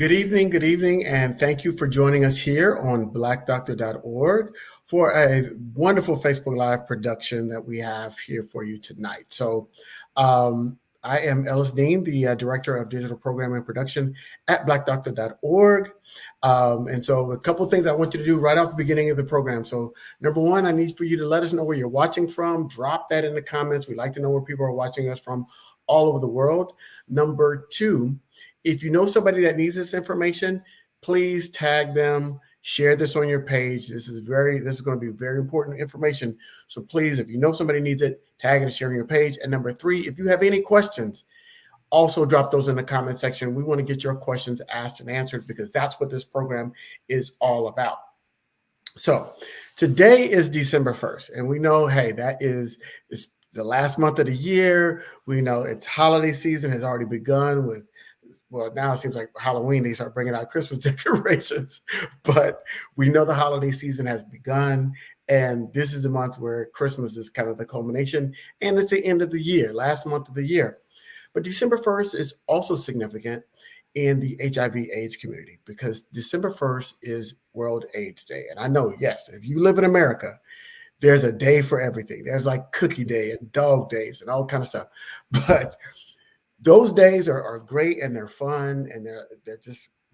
Good evening, and thank you for joining us here on blackdoctor.org for a wonderful Facebook Live production that we have here for you tonight. I am Ellis Dean, the Director of Digital Programming and Production at blackdoctor.org. A couple of things I want you to do right off the beginning of the program. So, number one, I need for you to let us know where you're watching from. Drop that in the comments. We'd like to know where people are watching us from all over the world. Number two, if you know somebody that needs this information, please tag them, share this on your page. This is going to be very important information. So please, if you know somebody needs it, tag it and share on your page. And number three, if you have any questions, also drop those in the comment section. We want to get your questions asked and answered because that's what this program is all about. So today is December 1st, and we know, hey, it's the last month of the year. We know it's holiday season has already begun with, well, now it seems like Halloween, they start bringing out Christmas decorations, but we know the holiday season has begun, and this is the month where Christmas is kind of the culmination, and it's the end of the year, last month of the year. But December 1st is also significant in the HIV/AIDS community because December 1st is World AIDS Day. And I know, yes, if you live in America, there's a day for everything. There's like Cookie Day and Dog Days and all kind of stuff. But those days are great and they're fun and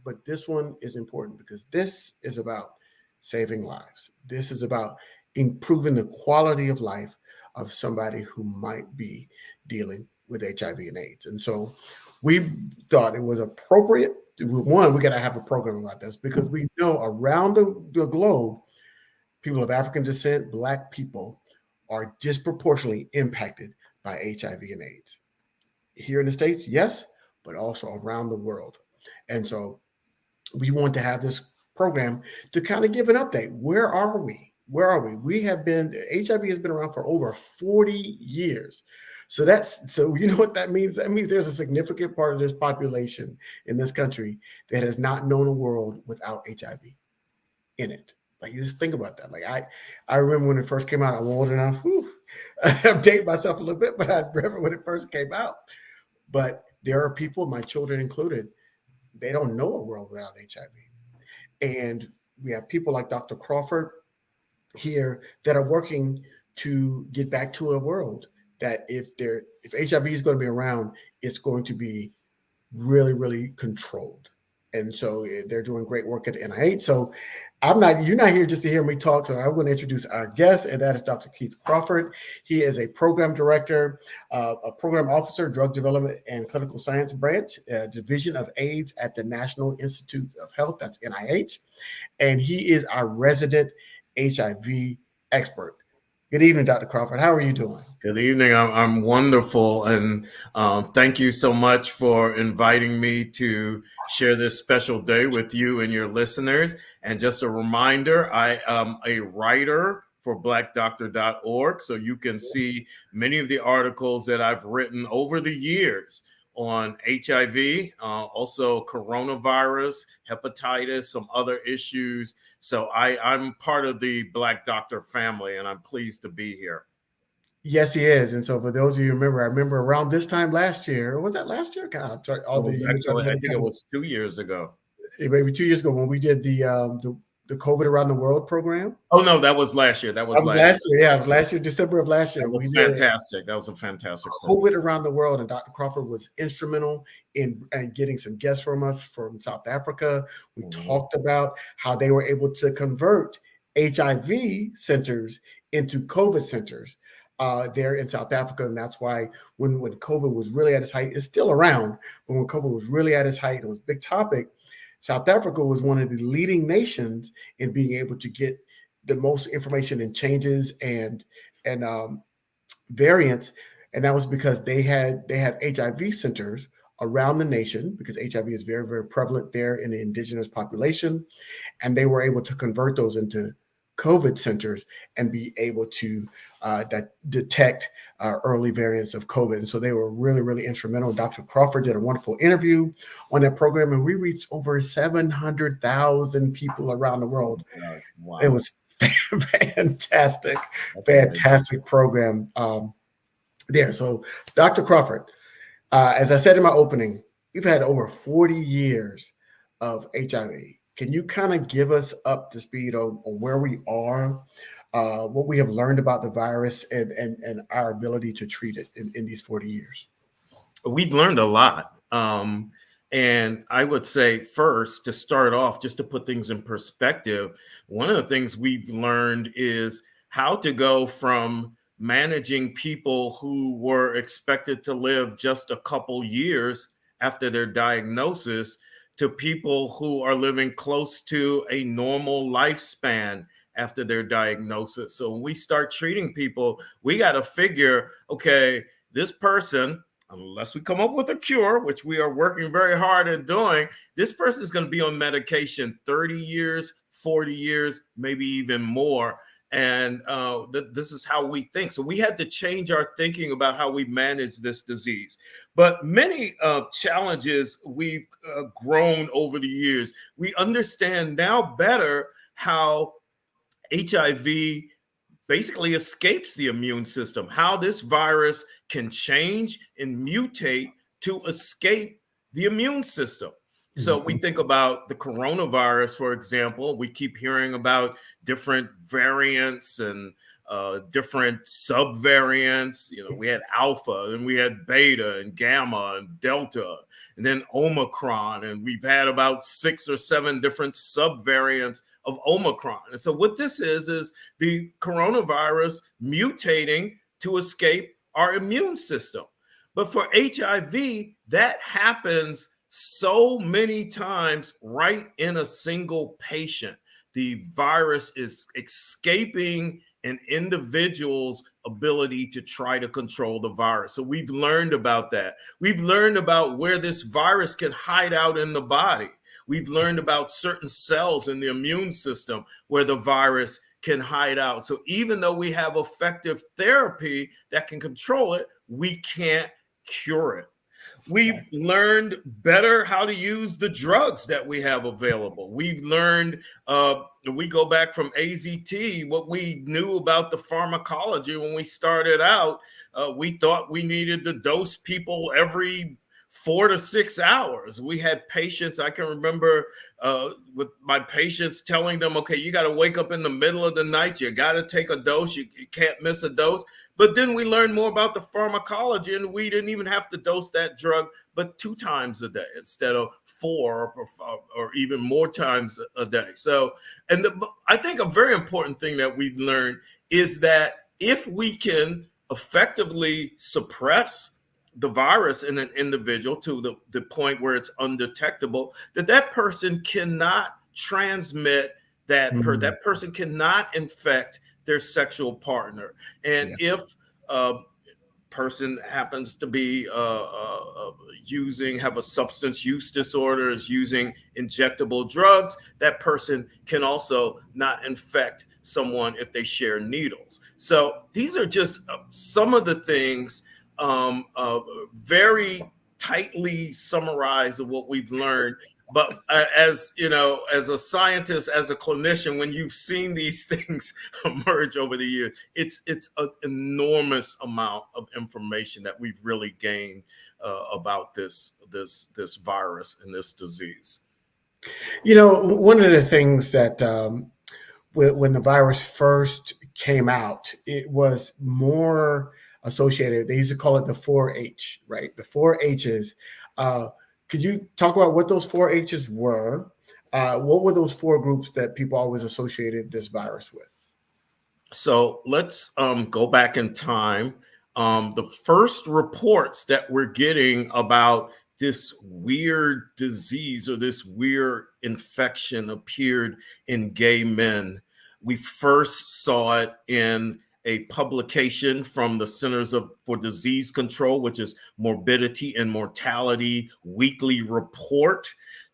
but this one is important because this is about saving lives. This is about improving the quality of life of somebody who might be dealing with HIV and AIDS. And so we thought it was appropriate. One, we got to have a program about this because we know around the globe, people of African descent, Black people are disproportionately impacted by HIV and AIDS. Here in the States, yes, but also around the world. And so we want to have this program to kind of give an update. Where are we? HIV has been around for over 40 years. So you know what that means? That means there's a significant part of this population in this country that has not known a world without HIV in it. Like, you just think about that. Like, I remember when it first came out. I'm old enough. I'm dating myself a little bit, but I remember when it first came out. But there are people, my children included, they don't know a world without HIV. And we have people like Dr. Crawford here that are working to get back to a world that if HIV is going to be around, it's going to be really, really controlled. And so they're doing great work at the NIH. So you're not here just to hear me talk. So I want to introduce our guest, and that is Dr. Keith Crawford. He is a program director, a program officer, drug development and clinical science branch, division of AIDS at the National Institute of Health, that's NIH. And he is our resident HIV expert. Good evening, Dr. Crawford. How are you doing? Good evening. I'm wonderful. And thank you so much for inviting me to share this special day with you and your listeners. And just a reminder, I am a writer for blackdoctor.org. So you can see many of the articles that I've written over the years on HIV, also coronavirus, hepatitis, some other issues. So I'm part of the Black Doctor family, and I'm pleased to be here. Yes, he is. And so for those of you who remember, I remember around this time last year, was that last year? God, I'm sorry, I think it was 2 years ago. Maybe 2 years ago when we did the COVID Around the World program. Oh, no, that was last year. That was last year. Yeah, it was last year, December of last year. That was fantastic. That was a fantastic COVID Around the World, and Dr. Crawford was instrumental in getting some guests from us from South Africa. We talked about how they were able to convert HIV centers into COVID centers there in South Africa. And that's why when COVID was really at its height, it's still around, but when COVID was really at its height, it was a big topic. South Africa was one of the leading nations in being able to get the most information and changes and variants, and that was because they had HIV centers around the nation because HIV is very, very prevalent there in the indigenous population, and they were able to convert those into COVID centers and be able to detect early variants of COVID. And so they were really, really instrumental. Dr. Crawford did a wonderful interview on that program, and we reached over 700,000 people around the world. Wow. It was fantastic program there. So Dr. Crawford, as I said in my opening, you've had over 40 years of HIV. Can you kind of give us up to speed on where we are, what we have learned about the virus, and our ability to treat it in these 40 years? We've learned a lot. And I would say, first, to start off, just to put things in perspective, one of the things we've learned is how to go from managing people who were expected to live just a couple years after their diagnosis to people who are living close to a normal lifespan after their diagnosis. So when we start treating people, we got to figure, okay, this person, unless we come up with a cure, which we are working very hard at doing, this person is going to be on medication 30 years, 40 years, maybe even more. And this is how we think. So we had to change our thinking about how we manage this disease. But many challenges we've grown over the years. We understand now better how HIV basically escapes the immune system, how this virus can change and mutate to escape the immune system. So we Mhm. think about the coronavirus, for example. We keep hearing about different variants and different subvariants. You know, we had alpha, and we had beta and gamma and delta, and then Omicron, and we've had about 6 or 7 different subvariants of Omicron. And so what this is the coronavirus mutating to escape our immune system. But for HIV, that happens so many times right in a single patient. The virus is escaping an individual's ability to try to control the virus. So we've learned about that. We've learned about where this virus can hide out in the body. We've learned about certain cells in the immune system where the virus can hide out. So even though we have effective therapy that can control it, we can't cure it. We've learned better how to use the drugs that we have available. We've learned, we go back from AZT, what we knew about the pharmacology when we started out. We thought we needed to dose people every 4 to 6 hours. We had patients, I can remember with my patients telling them, okay, you got to wake up in the middle of the night. You got to take a dose. You can't miss a dose. But then we learned more about the pharmacology, and we didn't even have to dose that drug, but 2 times a day instead of 4 or even more times a day. So, I think a very important thing that we've learned is that if we can effectively suppress the virus in an individual to the point where it's undetectable, that person cannot transmit Mhm. that person cannot infect their sexual partner. And Yeah. if a person happens to be have a substance use disorder, is using injectable drugs, that person can also not infect someone if they share needles. So these are just some of the things, very tightly summarized of what we've learned. But as you know, as a scientist, as a clinician, when you've seen these things emerge over the years, it's an enormous amount of information that we've really gained about this virus and this disease. One of the things that when the virus first came out, it was more associated. They used to call it the 4-H, right? The 4-H's. Uh, could you talk about what those 4-H's were? What were those 4 groups that people always associated this virus with? So let's go back in time. The first reports that we're getting about this weird disease or this weird infection appeared in gay men. We first saw it in a publication from the for Disease Control, which is Morbidity and Mortality Weekly Report.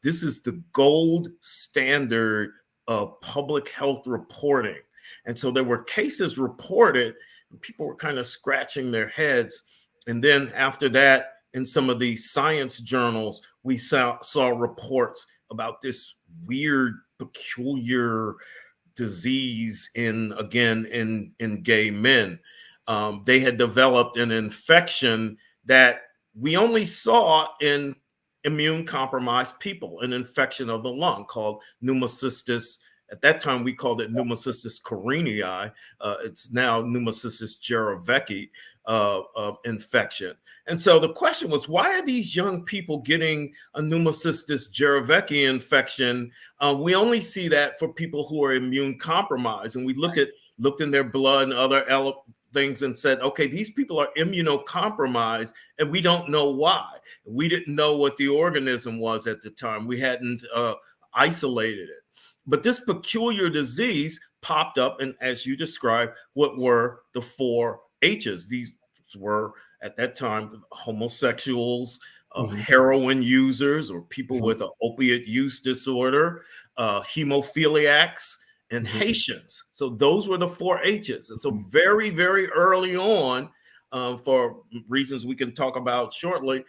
This is the gold standard of public health reporting. And so there were cases reported, and people were kind of scratching their heads. And then after that, in some of these science journals, we saw reports about this weird, peculiar disease in gay men. They had developed an infection that we only saw in immune compromised people, an infection of the lung called pneumocystis. At that time, we called it pneumocystis carinii. It's now pneumocystis jirovecii infection. And so the question was, why are these young people getting a pneumocystis jirovecii infection? We only see that for people who are immune compromised, and we looked in their blood and other things and said, okay, these people are immunocompromised, and we don't know why. We didn't know what the organism was at the time. We hadn't isolated it. But this peculiar disease popped up, and as you described, what were the 4 H's? These were, at that time, homosexuals, heroin users, or people with an opiate use disorder, hemophiliacs, and Haitians. So those were the 4 H's. And so very, very early on, for reasons we can talk about shortly,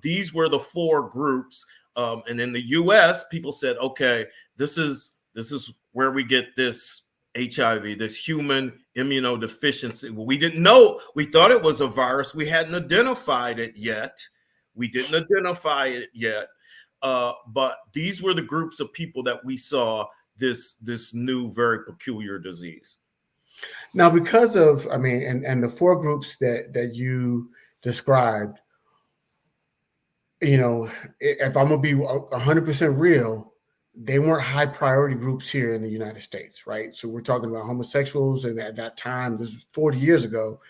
these were the 4 groups. And in the US, people said, okay, this is where we get this HIV, this human immunodeficiency. Well, we didn't know. We thought it was a virus. We hadn't identified it yet. But these were the groups of people that we saw this new, very peculiar disease. Now, because of, I mean, and the 4 groups that you described, you know, if I'm gonna be 100% real, they weren't high priority groups here in the United States, right? So we're talking about homosexuals, and at that time, this was 40 years ago,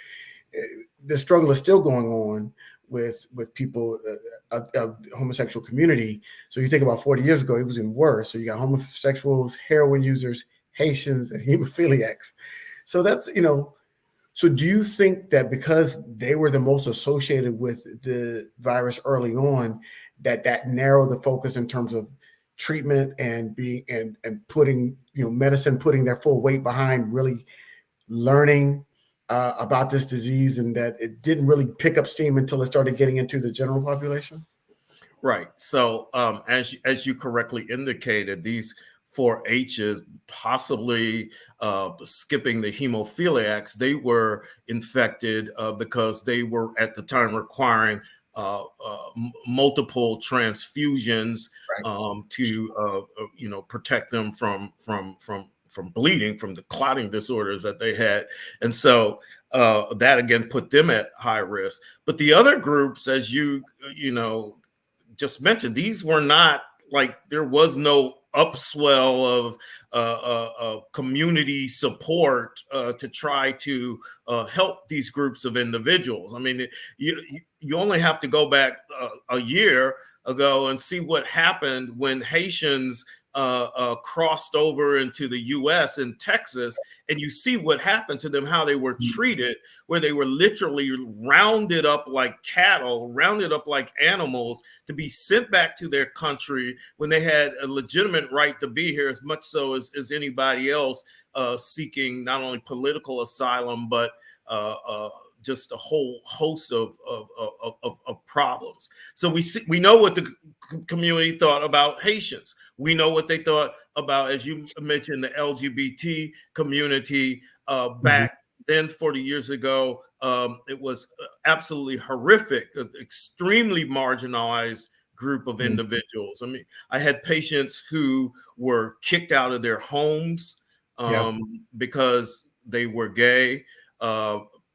the struggle is still going on with people of homosexual community. So you think about 40 years ago, it was even worse. So you got homosexuals, heroin users, Haitians, and hemophiliacs. So that's, you know, so do you think that because they were the most associated with the virus early on, that narrowed the focus in terms of treatment and being and putting, you know, medicine putting their full weight behind really learning about this disease, and that it didn't really pick up steam until it started getting into the general population? Right. So as you correctly indicated, these 4 H's, possibly skipping the hemophiliacs, they were infected because they were at the time requiring multiple transfusions to protect them from bleeding, from the clotting disorders that they had. And so that again put them at high risk. But the other groups, as you just mentioned, these were not, like, there was no upswell of community support to try to help these groups of individuals. I mean, you only have to go back a year ago and see what happened when Haitians crossed over into the U.S. in Texas, and you see what happened to them, how they were treated, where they were literally rounded up like cattle, rounded up like animals, to be sent back to their country when they had a legitimate right to be here, as much so as anybody else seeking not only political asylum, but just a whole host of problems. So we know what the community thought about Haitians. We know what they thought about, as you mentioned, the LGBT community back then 40 years ago. It was absolutely horrific, extremely marginalized group of individuals. I mean, I had patients who were kicked out of their homes because they were gay.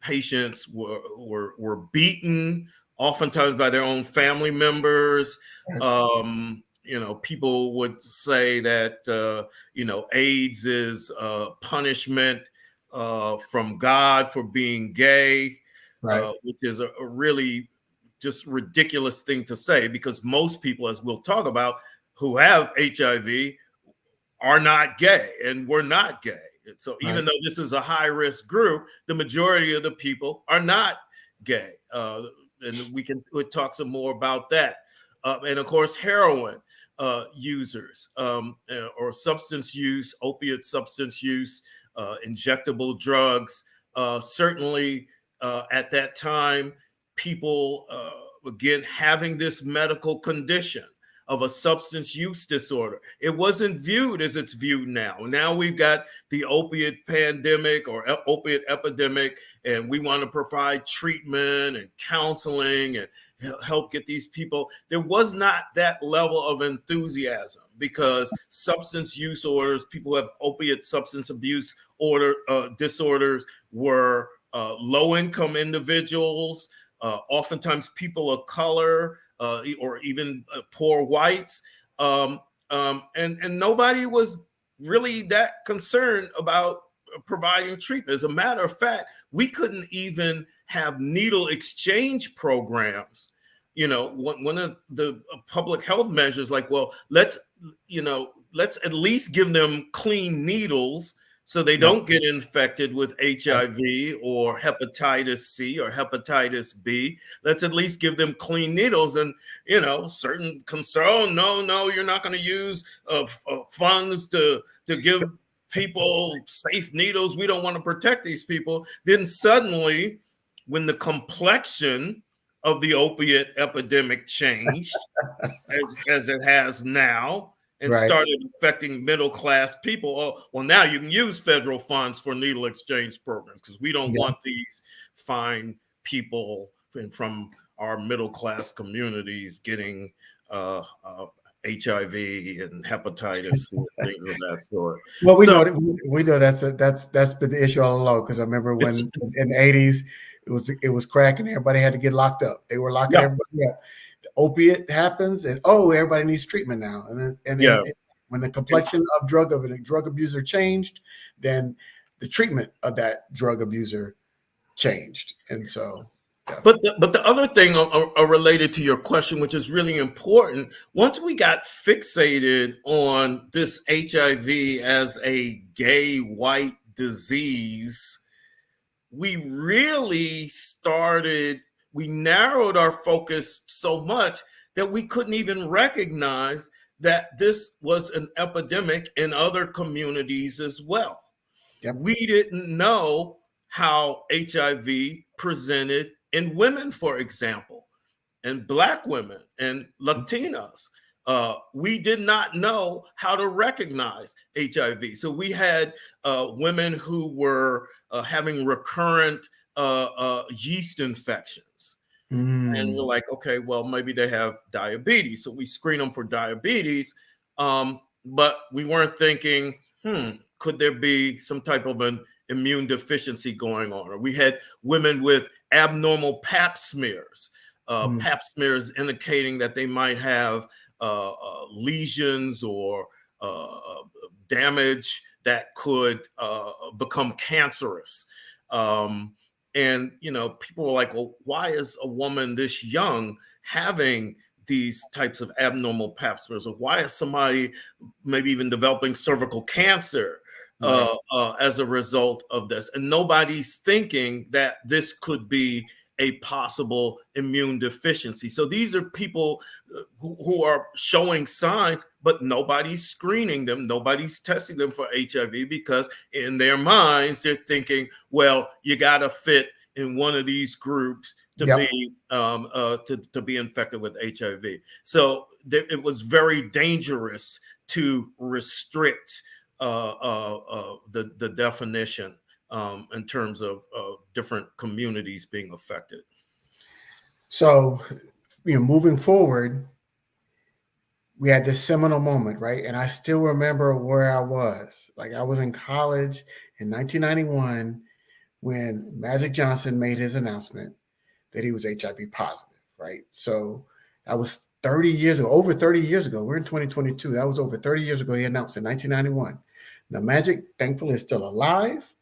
Patients were beaten, oftentimes by their own family members. People would say that AIDS is punishment from God for being gay, which is a really just ridiculous thing to say, because most people, as we'll talk about, who have HIV are not gay, and we're not gay. So even though this is a high risk group, the majority of the people are not gay. And we'll talk some more about that. And of course, heroin users or substance use, opiate substance use, injectable drugs. Certainly at that time, people, again, having this medical condition, of a substance use disorder. It wasn't viewed as it's viewed now. Now we've got the opiate pandemic or opiate epidemic, and we want to provide treatment and counseling and help get these people. There was not that level of enthusiasm because substance use orders, people who have opiate substance abuse disorders, were low income individuals, oftentimes people of color, or even poor whites. And nobody was really that concerned about providing treatment. As a matter of fact, we couldn't even have needle exchange programs. One of the public health measures, like, well, let's at least give them clean needles so they don't get infected with HIV or hepatitis C or hepatitis B. Let's at least give them clean needles. And, certain concern, no, you're not going to use funds to give people safe needles. We don't want to protect these people. Then suddenly, when the complexion of the opiate epidemic changed, as it has now, and started affecting middle class people. Oh, well, now you can use federal funds for needle exchange programs because we don't want these fine people from our middle class communities getting HIV and hepatitis and things of that sort. Well, we know that's been the issue all along, because I remember when in the 80s it was crack and everybody had to get locked up. They were locking everybody up. The opiate happens and everybody needs treatment now. And when the complexion of a drug abuser changed, then the treatment of that drug abuser changed. And so But the other thing related to your question, which is really important, once we got fixated on this HIV as a gay white disease, we narrowed our focus so much that we couldn't even recognize that this was an epidemic in other communities as well. We didn't know how HIV presented in women, for example, and Black women and Latinas. We did not know how to recognize HIV. So we had women who were having recurrent yeast infections. And we're like, okay, well, maybe they have diabetes. So we screen them for diabetes. But we weren't thinking, could there be some type of an immune deficiency going on? Or we had women with abnormal pap smears, pap smears indicating that they might have lesions or damage that could become cancerous. And, people were like, well, why is a woman this young having these types of abnormal pap smears? Or why is somebody maybe even developing cervical cancer as a result of this? And nobody's thinking that this could be a possible immune deficiency. So these are people who are showing signs, but nobody's screening them. Nobody's testing them for HIV because in their minds, they're thinking, well, you got to fit in one of these groups to be infected with HIV. So it was very dangerous to restrict the definition in terms of different communities being affected. So, moving forward, we had this seminal moment, right? And I still remember where I was. Like, I was in college in 1991 when Magic Johnson made his announcement that he was HIV positive, right? So that was 30 years ago, over 30 years ago. We're in 2022. That was over 30 years ago. He announced in 1991. Now, Magic, thankfully, is still alive.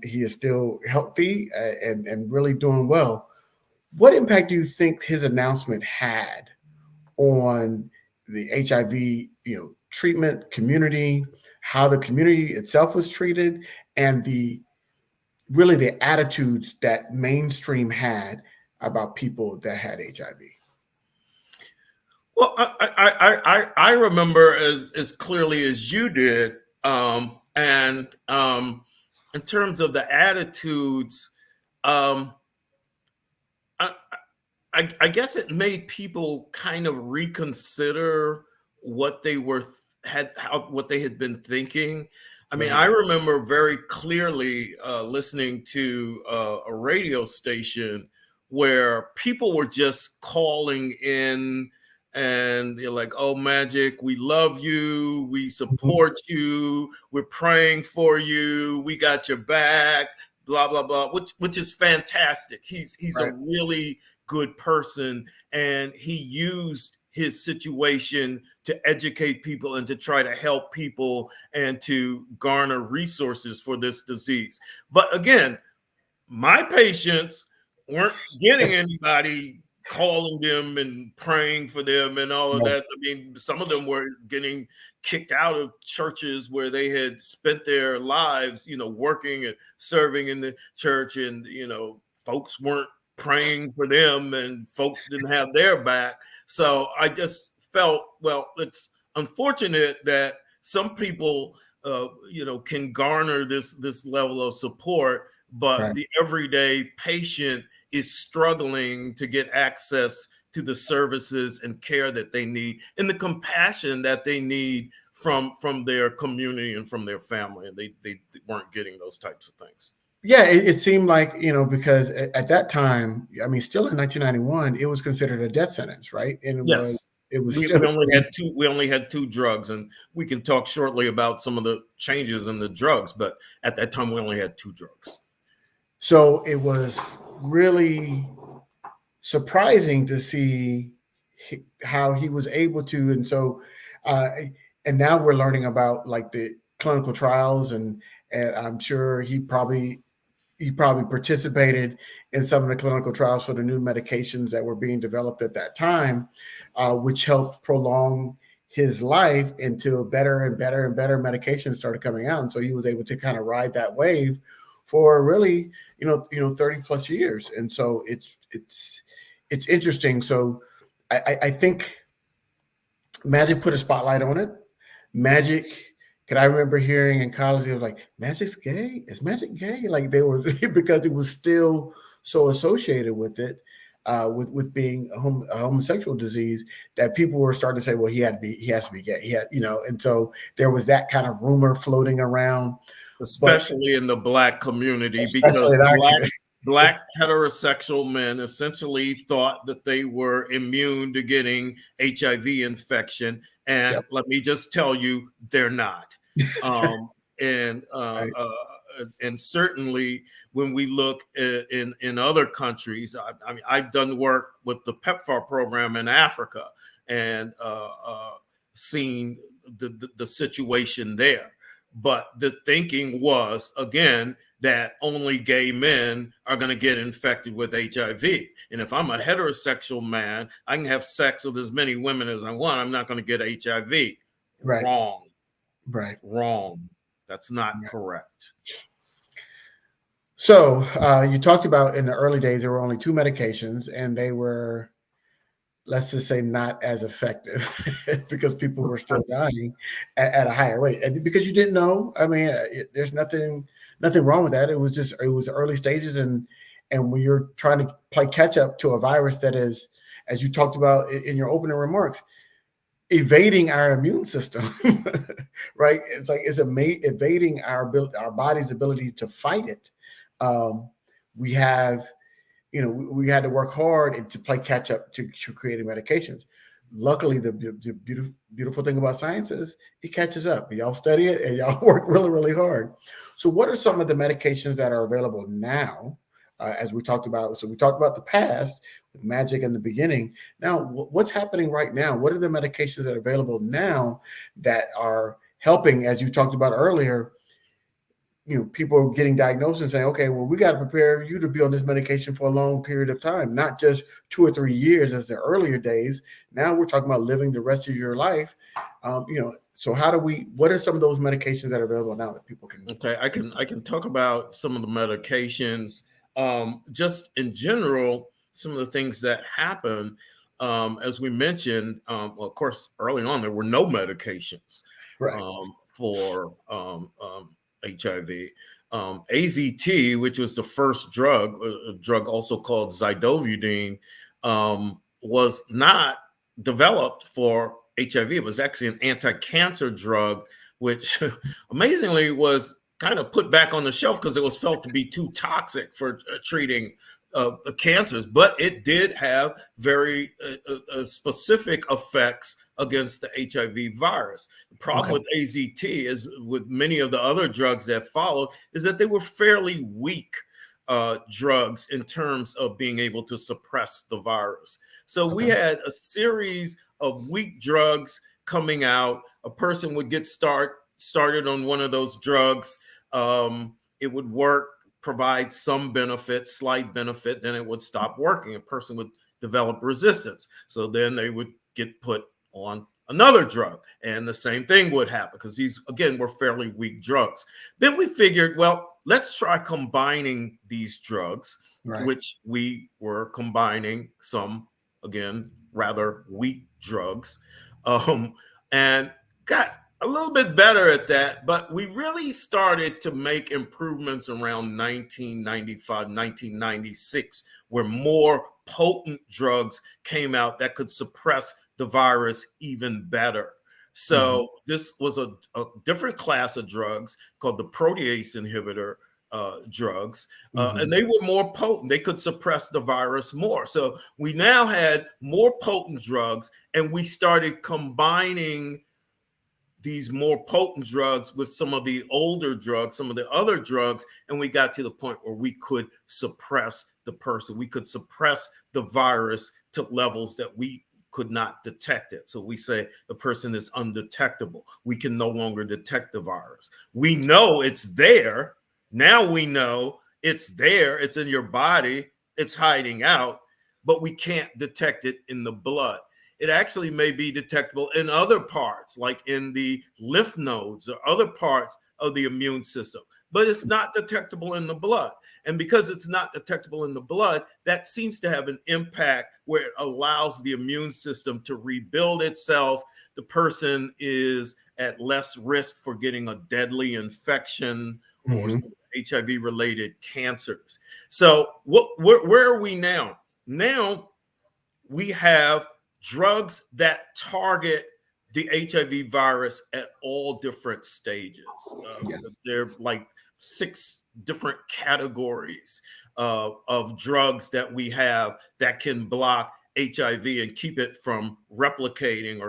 He is still healthy and really doing well. What impact do you think his announcement had on the HIV, treatment community, how the community itself was treated, and the attitudes that mainstream had about people that had HIV? Well, I remember as clearly as you did, and in terms of the attitudes, I I guess it made people kind of reconsider what they were what they had been thinking. I mean, Right. I remember very clearly listening to a radio station where people were just calling in and they're like, "Oh, Magic, we love you, we Mhm. support you, we're praying for you, we got your back." Blah blah blah, which is fantastic. He's a Right. really good person, and he used his situation to educate people and to try to help people and to garner resources for this disease. But again, my patients weren't getting anybody calling them and praying for them and all of Right. that. I mean, some of them were getting kicked out of churches where they had spent their lives, working and serving in the church, and folks weren't praying for them, and folks didn't have their back. So I just felt, well, it's unfortunate that some people, can garner this level of support, but Right. the everyday patient is struggling to get access to the services and care that they need and the compassion that they need from their community and from their family, and they weren't getting those types of things. Yeah, it seemed like, because at that time, I mean, still in 1991, it was considered a death sentence, right? And Yes, it was we, still, we only had two drugs, and we can talk shortly about some of the changes in the drugs, but at that time we only had two drugs. so it was really surprising to see how he was able to. And so, uh, and now we're learning about like the clinical trials, and I'm sure he probably participated in some of the clinical trials for the new medications that were being developed at that time, which helped prolong his life until better and better and better medications started coming out. And so he was able to kind of ride that wave for really, 30 plus years. And so it's interesting. So I think Magic put a spotlight on it. Magic, could I remember hearing in college, it was like, Magic's gay? Is Magic gay? Like they were, because it was still so associated with it, with being a homosexual disease, that people were starting to say, well, he has to be gay. And so there was that kind of rumor floating around, but Especially in the Black community, especially because in our black heterosexual men essentially thought that they were immune to getting HIV infection, and Yep. let me just tell you, they're not. Um, and Right. and certainly when we look in other countries, I mean, I've done work with the PEPFAR program in Africa, and seen the situation there. But the thinking was, again, that only gay men are going to get infected with HIV. And if I'm a heterosexual man, I can have sex with as many women as I want. I'm not going to get HIV. Right. Wrong. Right. Wrong. That's not Right. correct. So you talked about in the early days, there were only two medications, and they were, let's just say, not as effective because people were still dying at a higher rate. And because you didn't know, I mean, there's nothing wrong with that. It was early stages, and when you're trying to play catch up to a virus that is, as you talked about in your opening remarks, evading our immune system, right? It's like evading our body's ability to fight it. Um, we have, we had to work hard and to play catch up to creating medications. Luckily, the beautiful thing about science is it catches up. Y'all study it and y'all work really, really hard. So, what are some of the medications that are available now? As we talked about, so we talked about the past with Magic in the beginning. Now, what's happening right now? What are the medications that are available now that are helping, as you talked about earlier, people are getting diagnosed and saying, okay, well, we got to prepare you to be on this medication for a long period of time, not just 2 or 3 years as the earlier days. Now we're talking about living the rest of your life. So what are some of those medications that are available now that people can? Okay, I can talk about some of the medications. Just in general, some of the things that happen, as we mentioned. Well, of course, early on there were no medications Right. for HIV. AZT, which was the first drug, a drug also called zidovudine, was not developed for HIV. It was actually an anti-cancer drug, which amazingly was kind of put back on the shelf because it was felt to be too toxic for treating cancers, but it did have very specific effects against the HIV virus. The problem Okay. with AZT is with many of the other drugs that followed is that they were fairly weak drugs in terms of being able to suppress the virus. So we Okay. had a series of weak drugs coming out. A person would get started on one of those drugs. It would work, provide some benefit, slight benefit, then it would stop working. A person would develop resistance. So then they would get put on another drug, and the same thing would happen because these, again, were fairly weak drugs. Then we figured, well, let's try combining these drugs, Right. which we were combining some, again, rather weak drugs, and got a little bit better at that. But we really started to make improvements around 1995, 1996, where more potent drugs came out that could suppress the virus even better. Mm-hmm. So this was a different class of drugs called the protease inhibitor drugs, Mm-hmm. and they were more potent. They could suppress the virus more. So we now had more potent drugs, and we started combining these more potent drugs with some of the older drugs, some of the other drugs, and we got to the point where we could suppress the person. We could suppress the virus to levels that we could not detect it. So we say the person is undetectable. We can no longer detect the virus. We know it's there. Now we know it's there. It's in your body. It's hiding out, but we can't detect it in the blood. It actually may be detectable in other parts, like in the lymph nodes or other parts of the immune system, but it's not detectable in the blood. And because it's not detectable in the blood, that seems to have an impact where it allows the immune system to rebuild itself. The person is at less risk for getting a deadly infection or Mm-hmm. HIV related cancers. So, where are we now? Now, we have drugs that target the HIV virus at all different stages. Yeah. They're like 6 different categories of drugs that we have that can block HIV and keep it from replicating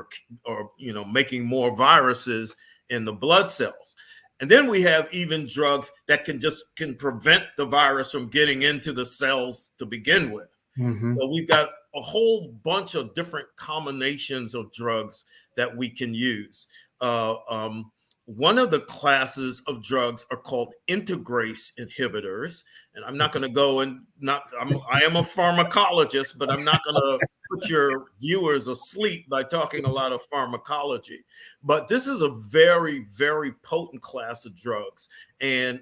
or making more viruses in the blood cells. And then we have even drugs that can prevent the virus from getting into the cells to begin with. Mm-hmm. So we've got a whole bunch of different combinations of drugs that we can use. Uh, um, One of the classes of drugs are called integrase inhibitors, and I'm not going to go and I am a pharmacologist, but I'm not going to put your viewers asleep by talking a lot of pharmacology. But this is a very, very potent class of drugs, and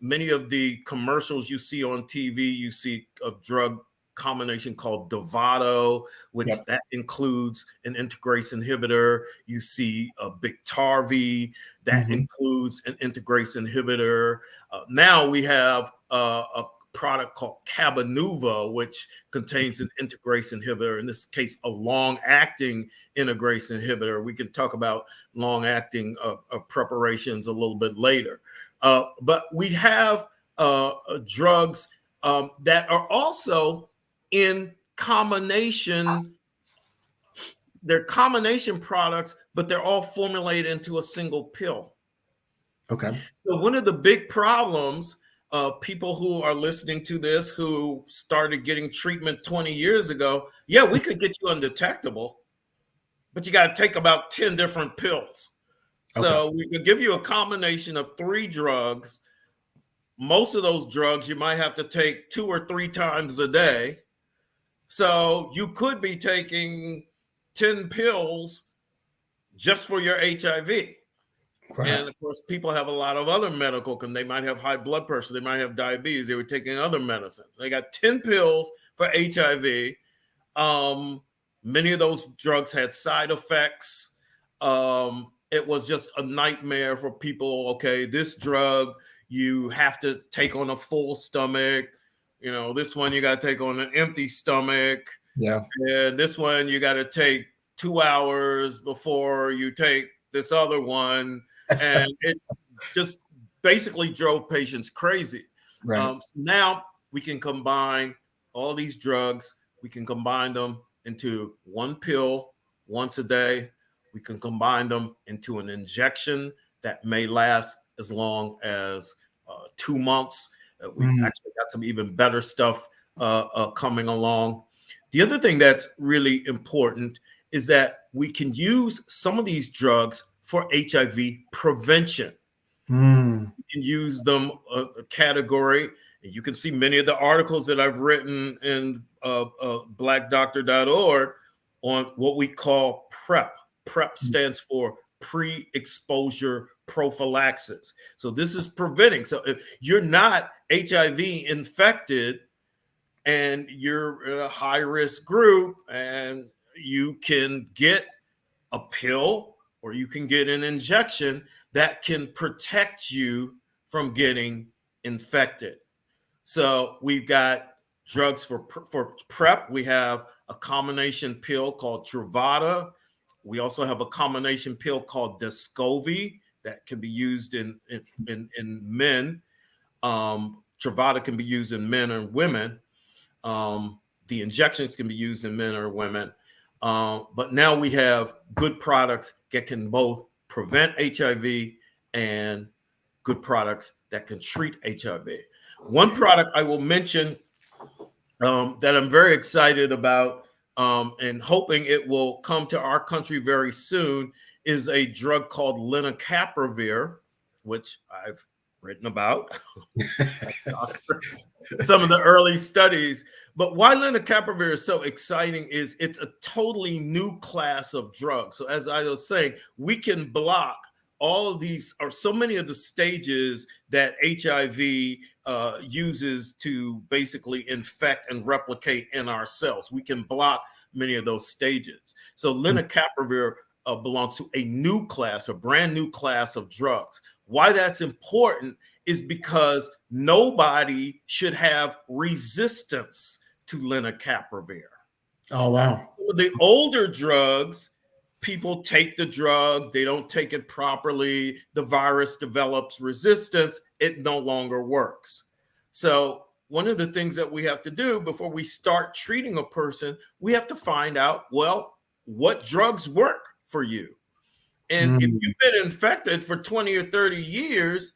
many of the commercials you see on TV, you see a drug combination called Dovato, which Yep. that includes an integrase inhibitor. You see a Biktarvy that Mm-hmm. includes an integrase inhibitor. Now we have a product called Cabenuva, which contains an integrase inhibitor. In this case, a long-acting integrase inhibitor. We can talk about long-acting preparations a little bit later. But we have drugs that are also in combination. They're combination products, but they're all formulated into a single pill. Okay. So one of the big problems, people who are listening to this who started getting treatment 20 years ago, yeah, we could get you undetectable, but you got to take about 10 different pills. Okay. So we could give you a combination of 3 drugs. Most of those drugs you might have to take 2 or 3 times a day. So you could be taking 10 pills just for your HIV. Right. And of course, people have a lot of other medical, they might have high blood pressure, they might have diabetes, they were taking other medicines. They got 10 pills for HIV. Many of those drugs had side effects. It was just a nightmare for people. Okay, this drug you have to take on a full stomach. This one you got to take on an empty stomach. Yeah. And this one you got to take 2 hours before you take this other one. And it just basically drove patients crazy. Right. So now we can combine all these drugs, we can combine them into one pill once a day. We can combine them into an injection that may last as long as 2 months. We've Mm, actually got some even better stuff coming along. The other thing that's really important is that we can use some of these drugs for HIV prevention. mm, You can use them a category. You can see many of the articles that I've written in blackdoctor.org on what we call PrEP. PrEP stands for pre-exposure prophylaxis. So this is preventing. So if you're not HIV infected and you're in a high risk group, and you can get a pill or you can get an injection that can protect you from getting infected. So we've got drugs for PrEP. We have a combination pill called Truvada. We also have a combination pill called Descovy that can be used in men. Truvada can be used in men and women. The injections can be used in men or women. But now we have good products that can both prevent HIV and good products that can treat HIV. One product I will mention that I'm very excited about and hoping it will come to our country very soon is a drug called lenacapavir, which I've written about. Some of the early studies. But why lenacapavir is so exciting is it's a totally new class of drugs. So as I was saying, we can block all of these or so many of the stages that HIV uses to basically infect and replicate in our cells. We can block many of those stages. So lenacapavir belongs to a new class, a brand new class of drugs. Why that's important is because nobody should have resistance to lenacapavir. oh, wow. With the older drugs, people take the drug, they don't take it properly, the virus develops resistance, it no longer works. So, one of the things that we have to do before we start treating a person, we have to find out, well, what drugs work for you? And if Mm, you've been infected for 20 or 30 years,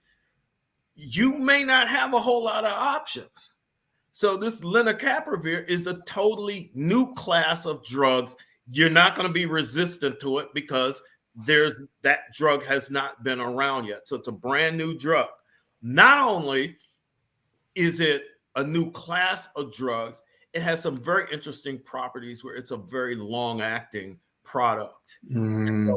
you may not have a whole lot of options. So this lenacapavir is a totally new class of drugs. You're not going to be resistant to it because there's that drug has not been around yet. So it's a brand new drug. Not only is it a new class of drugs, it has some very interesting properties where it's a very long acting product. mm.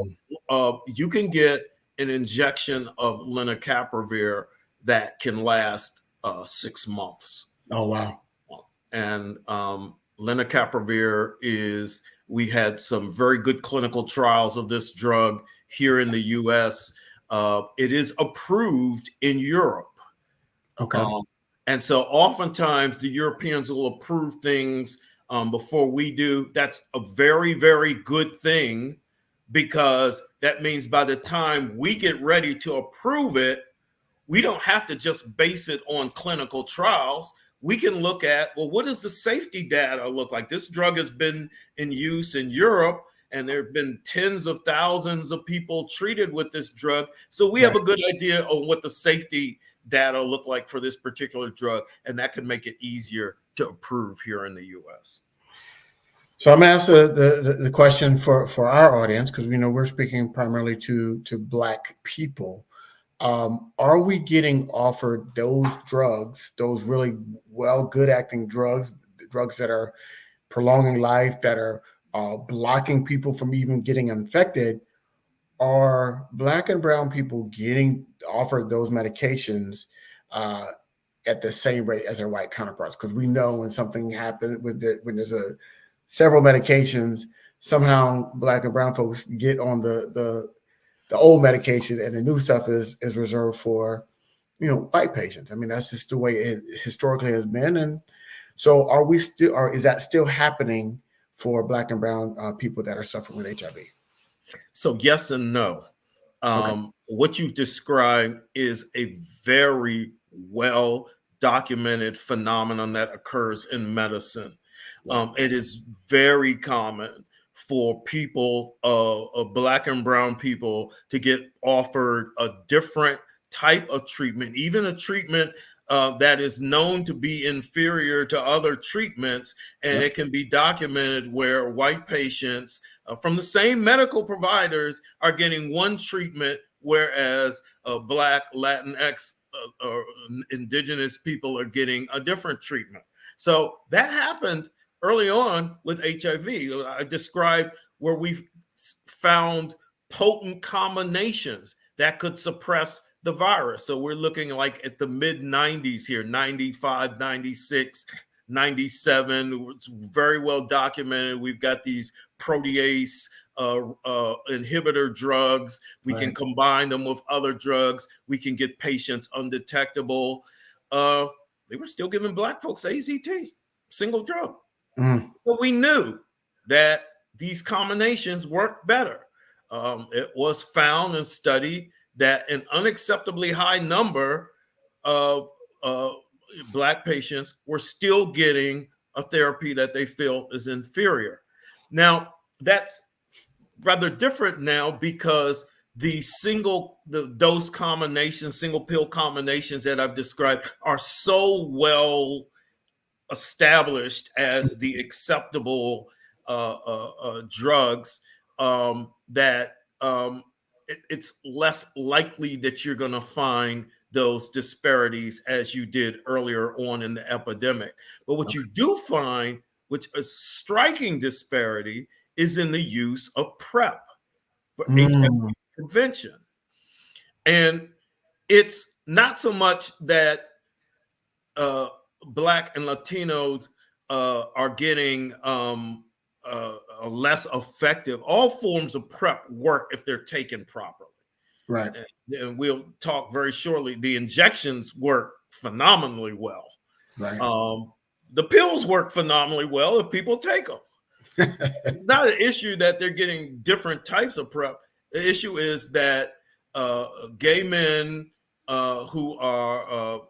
You can get an injection of lenacapavir that can last 6 months. Oh, wow. And lenacapavir is, we had some very good clinical trials of this drug here in the US. It is approved in Europe. Okay. Um, and so oftentimes the Europeans will approve things before we do. That's a very, very good thing because that means by the time we get ready to approve it, we don't have to just base it on clinical trials. We can look at, well, what does the safety data look like? This drug has been in use in Europe, and there have been tens of thousands of people treated with this drug. So we have Right. a good idea of what the safety data look like for this particular drug, and that can make it easier to approve here in the US. So I'm gonna ask the question for our audience because we know we're speaking primarily to Black people. Are we getting offered those drugs, those really good acting drugs, drugs that are prolonging life, that are blocking people from even getting infected? Are Black and brown people getting offered those medications uh, at the same rate as their white counterparts? Because we know when something happens, when there's several medications, somehow Black and brown folks get on the old medication, and the new stuff is reserved for white patients. I mean, that's just the way it historically has been. And so, are we still? Or is that still happening for Black and brown people that are suffering with HIV? So yes and no. Okay. What you've described is a very well documented phenomenon that occurs in medicine. Right. It is very common for people, Black and brown people, to get offered a different type of treatment, even a treatment that is known to be inferior to other treatments. And Yep. it can be documented where white patients from the same medical providers are getting one treatment, whereas Black, Latinx, or indigenous people are getting a different treatment. So that happened early on with HIV. I described where we've found potent combinations that could suppress the virus. So we're looking like at the mid 90s here, 95, 96, 97. It's very well documented. We've got these protease inhibitor drugs. We can Right. combine them with other drugs. We can get patients undetectable. Uh, they were still giving Black folks AZT, single drug. Mm. But we knew that these combinations work better. It was found and studied that an unacceptably high number of Black patients were still getting a therapy that they feel is inferior. Now, that's rather different now because the dose combinations, single pill combinations that I've described are so well established as the acceptable drugs, that it's less likely that you're going to find those disparities as you did earlier on in the epidemic. But what you do find, which is striking disparity, is in the use of PrEP for HIV Mm. prevention. And it's not so much that uh, Black and Latinos are getting less effective. All forms of PrEP work if they're taken properly. Right. And we'll talk very shortly. The injections work phenomenally well. Right. The pills work phenomenally well if people take them. It's not an issue that they're getting different types of PrEP. The issue is that gay men who are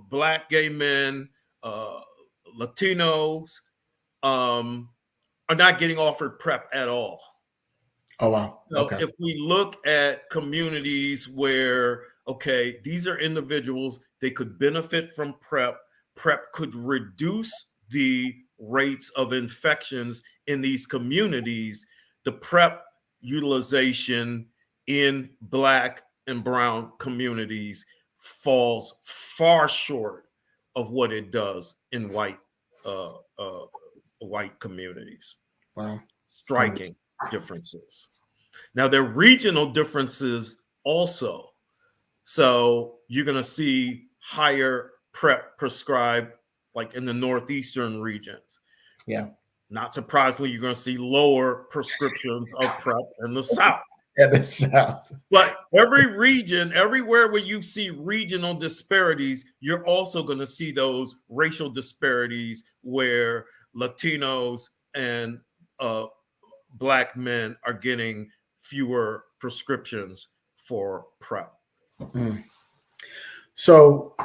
Black gay men, uh, Latinos, are not getting offered PrEP at all. Oh, wow. So Okay. if we look at communities where, okay, these are individuals, they could benefit from PrEP, PrEP could reduce the rates of infections in these communities, the PrEP utilization in Black and brown communities falls far short of what it does in uh, uh, white communities. Wow. Wow. Striking differences. Now, there are regional differences also. So you're going to see higher PrEP prescribed, like in the northeastern regions. Yeah. Not surprisingly, you're going to see lower prescriptions of PrEP in the South. At the South. But every region, everywhere where you see regional disparities, you're also going to see those racial disparities where Latinos and Black men are getting fewer prescriptions for PrEP. Mm. So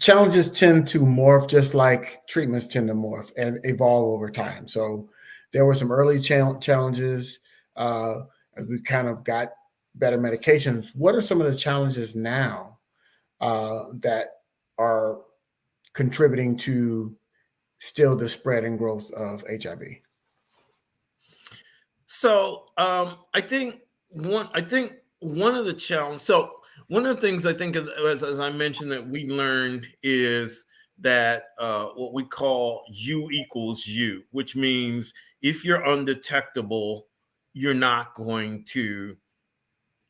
challenges tend to morph just like treatments tend to morph and evolve over time. So there were some early challenges as we kind of got better medications. What are some of the challenges now that are contributing to still the spread and growth of HIV? So I think one of the challenges. So one of the things I think, as I mentioned, that we learned is that what we call U equals U, which means if you're undetectable, you're not going to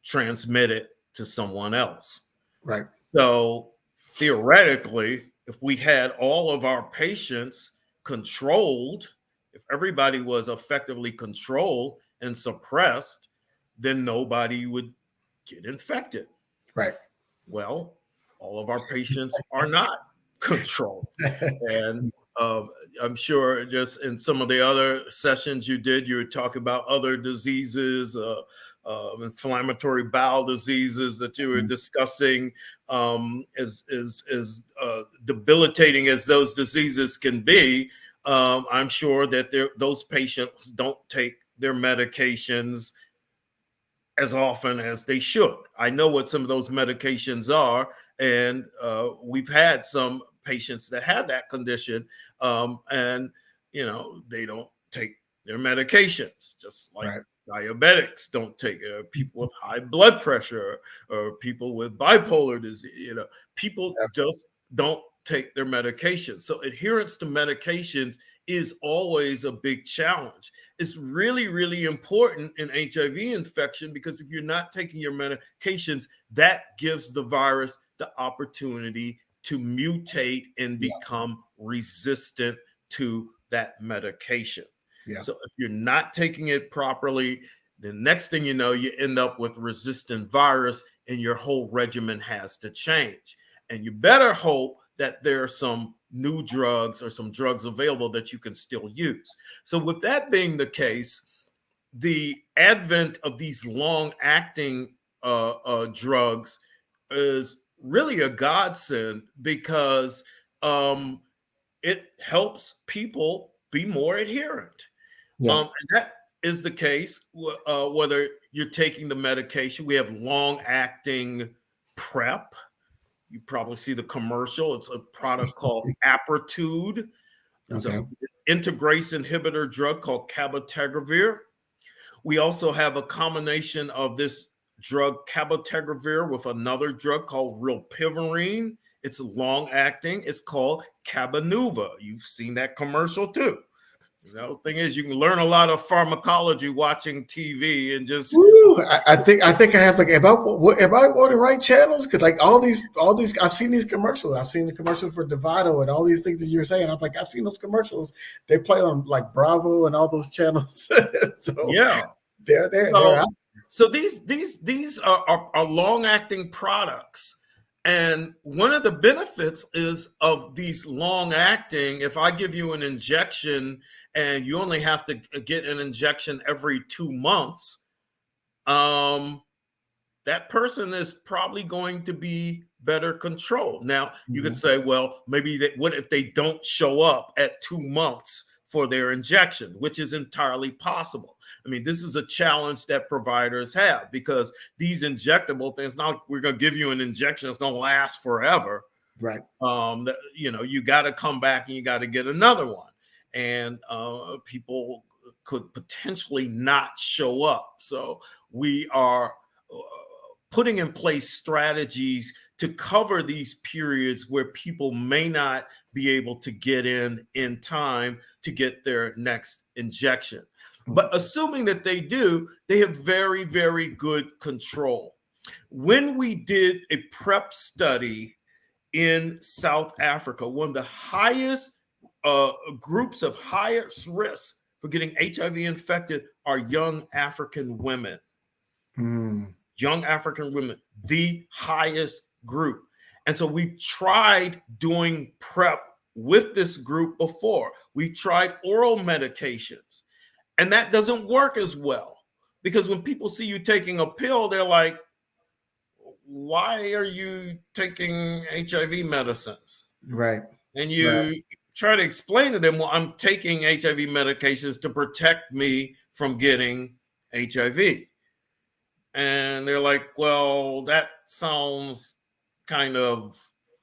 transmit it to someone else. Right. So theoretically, if we had all of our patients controlled, if everybody was effectively controlled and suppressed, then nobody would get infected. Right. Well, all of our patients are not controlled. And Um, I'm sure just in some of the other sessions you were talking about other diseases, inflammatory bowel diseases that you were discussing. As debilitating as those diseases can be, I'm sure that those patients don't take their medications as often as they should. I know what some of those medications are, and we've had some patients that have that condition, and they don't take their medications, just like Right. diabetics don't take people with high blood pressure or people with bipolar disease. People Yeah. just don't take their medications. So adherence to medications is always a big challenge. It's really, really important in HIV infection because if you're not taking your medications, that gives the virus the opportunity to mutate and Yeah. become resistant to that medication. Yeah. So if you're not taking it properly, the next thing you know, you end up with resistant virus and your whole regimen has to change. And you better hope that there are some new drugs or some drugs available that you can still use. So, with that being the case, the advent of these long acting drugs is really a godsend because it helps people be more adherent. Yeah. And that is the case whether you're taking the medication. We have long acting PrEP. You probably see the commercial. It's a product called Apretude. It's Okay. a integrase inhibitor drug called cabotegravir. We also have a combination of this drug cabotegravir with another drug called rilpivirine. It's long acting. It's called Cabenuva. You've seen that commercial too. The thing is, you can learn a lot of pharmacology watching TV and just Woo! I think I have like am I on the right channels? Because like all these I've seen these commercials. I've seen the commercial for Divido and all these things that you're saying. I'm like I've seen those commercials. They play on like Bravo and all those channels. So yeah. they're So out. so these are long acting products. And one of the benefits is of these long acting, if I give you an injection and you only have to get an injection every 2 months, um, that person is probably going to be better controlled. Now, you could Mhm. say, well, maybe what if they don't show up at 2 months for their injection, which is entirely possible. I mean, this is a challenge that providers have because these injectable things, not like we're going to give you an injection that's going to last forever. Right. You got to come back and you got to get another one. And people could potentially not show up. So we are uh, putting in place strategies to cover these periods where people may not be able to get in time to get their next injection. But assuming that they do, they have very, very good control. When we did a PrEP study in South Africa, one of the highest groups of highest risk for getting HIV infected are young African women. Mm. Young African women, the highest group. And so we tried doing PrEP with this group before. We tried oral medications, and that doesn't work as well because when people see you taking a pill, they're like, why are you taking HIV medicines? Right. And Right. you try to explain to them, well, I'm taking HIV medications to protect me from getting HIV. And they're like, well, that sounds kind of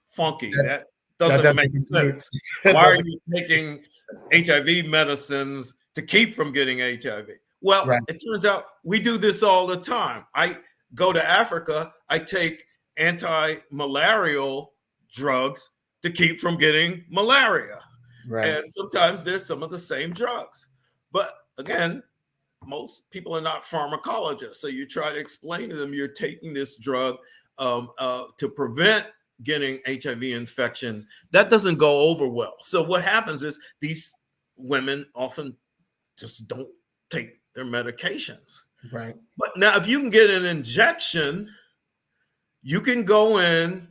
funky. That, That that doesn't make doesn't compute. sense. That Why are doesn't. you taking HIV medicines to keep from getting HIV? Well, Right. it turns out we do this all the time. I go to Africa, I take anti-malarial drugs to keep from getting malaria. Right. And sometimes there's some of the same drugs. But again, most people are not pharmacologists. So you try to explain to them you're taking this drug to prevent getting HIV infections. That doesn't go over well. So what happens is these women often just don't take their medications. Right. But now, if you can get an injection, you can go in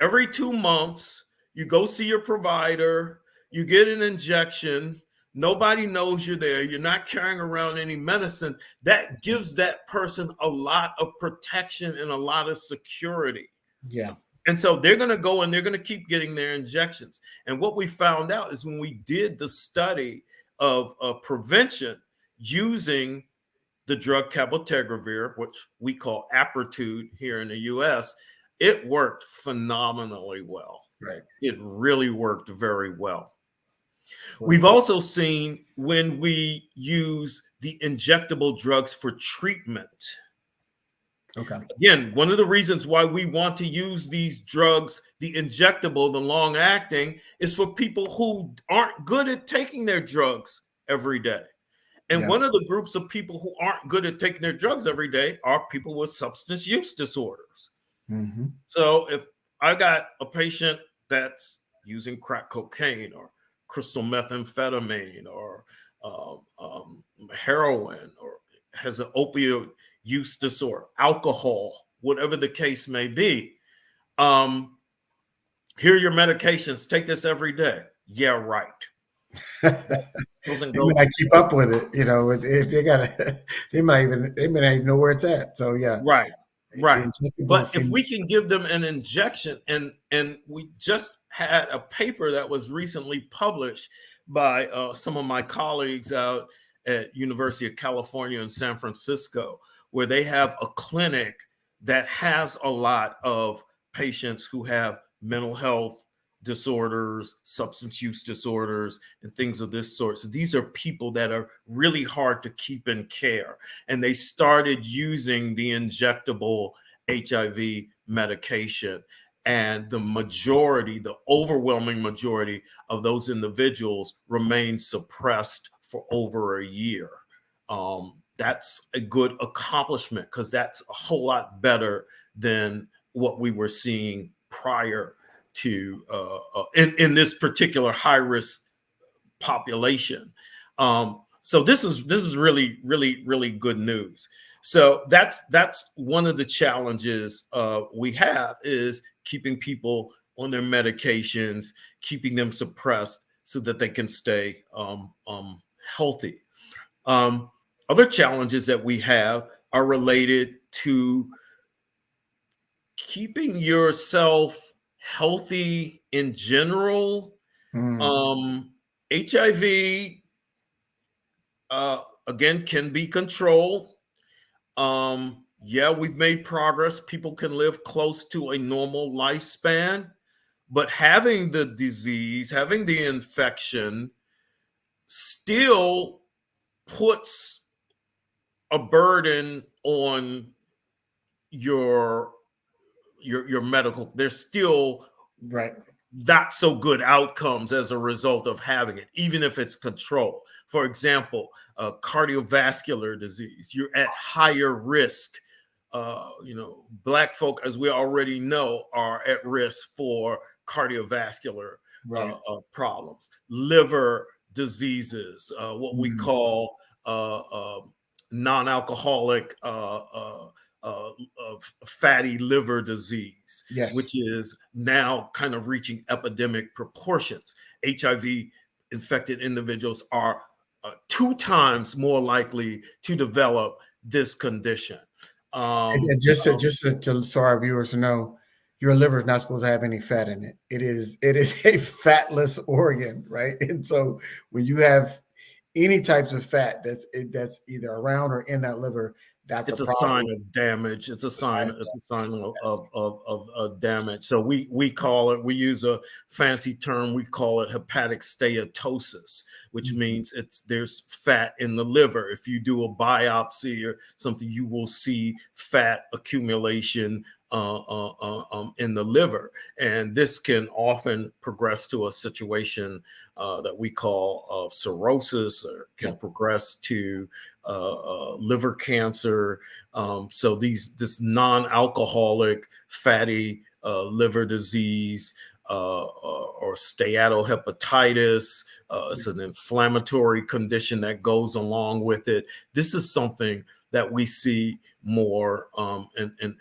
every 2 months. You go see your provider. You get an injection. Nobody knows you're there. You're not carrying around any medicine. That gives that person a lot of protection and a lot of security. Yeah. And so they're going to go and they're going to keep getting their injections. And what we found out is when we did the study of prevention using the drug cabotegravir, which we call Apretude here in the US, it worked phenomenally well. Right. It really worked very well. Right. We've also seen when we use the injectable drugs for treatment. Okay. Again, one of the reasons why we want to use these drugs, the injectable, the long acting, is for people who aren't good at taking their drugs every day. And one of the groups of people who aren't good at taking their drugs every day are people with substance use disorders. Mm-hmm. So if I got a patient that's using crack cocaine or crystal methamphetamine or heroin or has an opioid use disorder, alcohol, whatever the case may be, here are your medications. Take this every day. Yeah, right. They may not keep up with it, you know. If they got, they may not even know where it's at. So yeah, right. But if seem... we can give them an injection, and we just had a paper that was recently published by some of my colleagues out at University of California in San Francisco, where they have a clinic that has a lot of patients who have mental health disorders, substance use disorders, and things of this sort. So these are people that are really hard to keep in care. And they started using the injectable HIV medication. And the majority, the overwhelming majority of those individuals remain suppressed for over a year. That's a good accomplishment because that's a whole lot better than what we were seeing prior to in this particular high risk population. So this is really good news. So that's one of the challenges we have is keeping people on their medications, keeping them suppressed so that they can stay healthy. Other challenges that we have are related to keeping yourself healthy in general. HIV, again, can be controlled. Yeah, we've made progress. People can live close to a normal lifespan, but having the disease, having the infection still puts a burden on your medical. There's still not so good outcomes as a result of having it, even if it's controlled. For example, cardiovascular disease, you're at higher risk. Black folk, as we already know, are at risk for cardiovascular problems, liver diseases, what we call non-alcoholic fatty liver disease, which is now kind of reaching epidemic proportions. HIV infected individuals are 2 times more likely to develop this condition. And just so our viewers know, your liver is not supposed to have any fat in it. It is a fatless organ, right? And so when you have any types of fat that's either around or in that liver, that's a sign of damage. It's a sign of damage. So we call it, we use a fancy term, we call it hepatic steatosis, which means there's fat in the liver. If you do a biopsy or something, you will see fat accumulation in the liver. And this can often progress to a situation that we call cirrhosis, or can progress to liver cancer. So this non-alcoholic fatty liver disease or steatohepatitis, it's an inflammatory condition that goes along with it. This is something that we see more in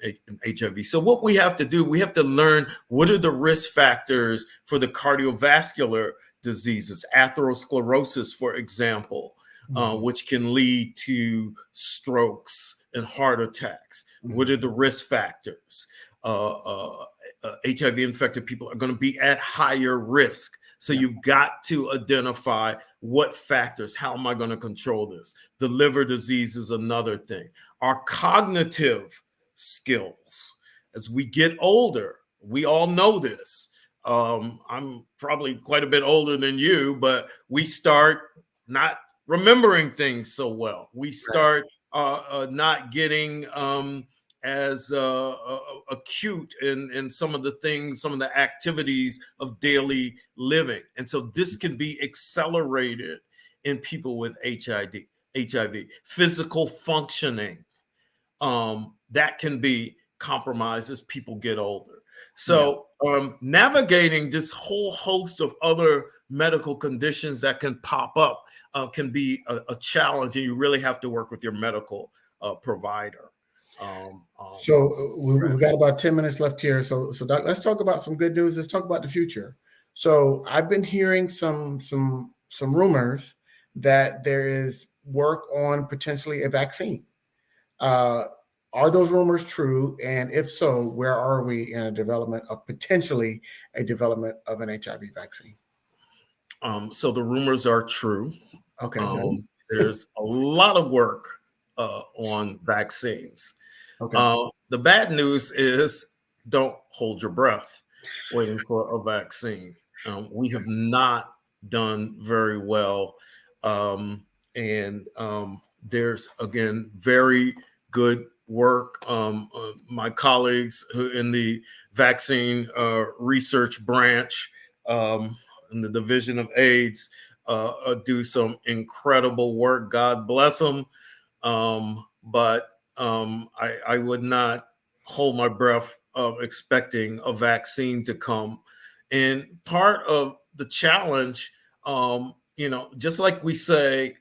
HIV. So what we have to do, we have to learn what are the risk factors for the cardiovascular diseases, atherosclerosis, for example, Mhm. which can lead to strokes and heart attacks. What Mhm. are the risk factors? HIV infected people are going to be at higher risk. So Yeah. you've got to identify what factors, how am I going to control this? The liver disease is another thing. Our cognitive skills, as we get older, we all know this. I'm probably quite a bit older than you, but we start not remembering things so well. We Right. start not getting as acute in some of the things, some of the activities of daily living. And so this can be accelerated in people with HIV. Physical functioning, that can be compromised as people get older. Yeah. So navigating this whole host of other medical conditions that can pop up can be a challenge, and you really have to work with your medical provider. Um, um, So we right. got about 10 minutes left here. So Doc, let's talk about some good news. Let's talk about the future. So I've been hearing some rumors that there is work on potentially a vaccine. Uh, are those rumors true? And if so, where are we in a development of potentially a development of an HIV vaccine? So the rumors are true. Okay, good. There's a lot of work on vaccines. Okay. The bad news is don't hold your breath waiting for a vaccine. We have not done very well. And there's, again, very good work. My colleagues who in the vaccine research branch in the Division of AIDS do some incredible work. God bless them. But I would not hold my breath expecting a vaccine to come. And part of the challenge, just like we say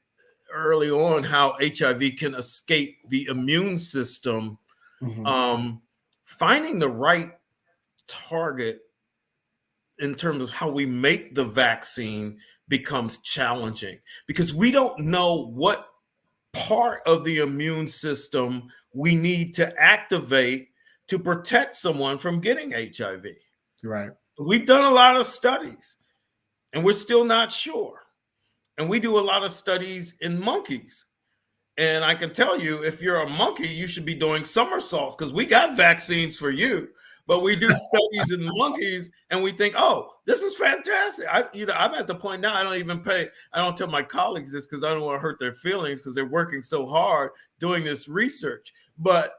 early on, how HIV can escape the immune system, Hmm. um, finding the right target in terms of how we make the vaccine becomes challenging because we don't know what part of the immune system we need to activate to protect someone from getting HIV. Right. We've done a lot of studies and we're still not sure. And we do a lot of studies in monkeys. And I can tell you, if you're a monkey, you should be doing somersaults because we got vaccines for you. But we do studies in monkeys, and we think, "Oh, this is fantastic." I'm at the point now. I don't even pay. I don't tell my colleagues this because I don't want to hurt their feelings because they're working so hard doing this research. But